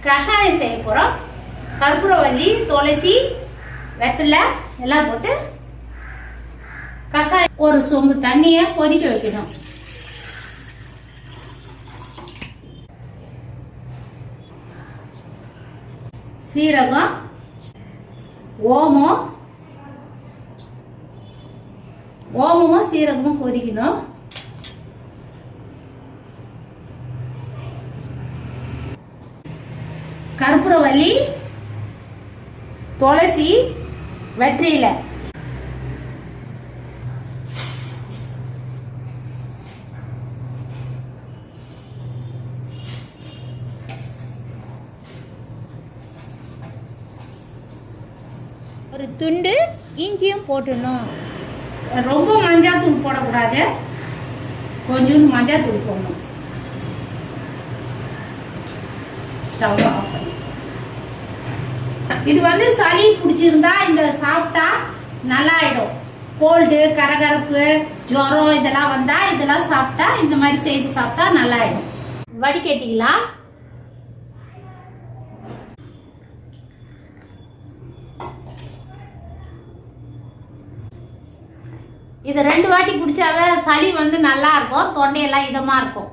கஷாயம் செய்ய போகிறோம். கற்பூரவள்ளி, துளசி, வெத்தலை எல்லாம் போட்டு கஷாயம். ஒரு சொம்பு தண்ணியை கொதிக்க வைக்கணும். சீரகம், ஓமமும் சீரகமும் கொதிக்கணும். கற்பூரவள்ளி, துளசி, வெற்றிலை ஒரு துண்டு இஞ்சியும் போட்டுடணும். ரொம்ப மஞ்சள் தூள் போடக்கூடாது, கொஞ்சோண்டு மஞ்சள் தூள் போடணும். ஸ்டவ் ஆஃப் பண்ணிச்சு. இது சளி பிடிச்சிருந்தா இந்த சாப்பிட்டா நல்லாயிடும். கோல்டு, கரகரப்பு, ஜுரம் இதெல்லாம் வந்தா இதெல்லாம் சாப்பிட்டா, இந்த மாதிரி செய்து சாப்பிட்டா நல்லாயிடும். வடிகட்டிக்கலாம். இது 2 வாட்டி குடிச்சாவே சளி நல்லா இருக்கும், தொண்டையெல்லாம் இதமா இருக்கும்.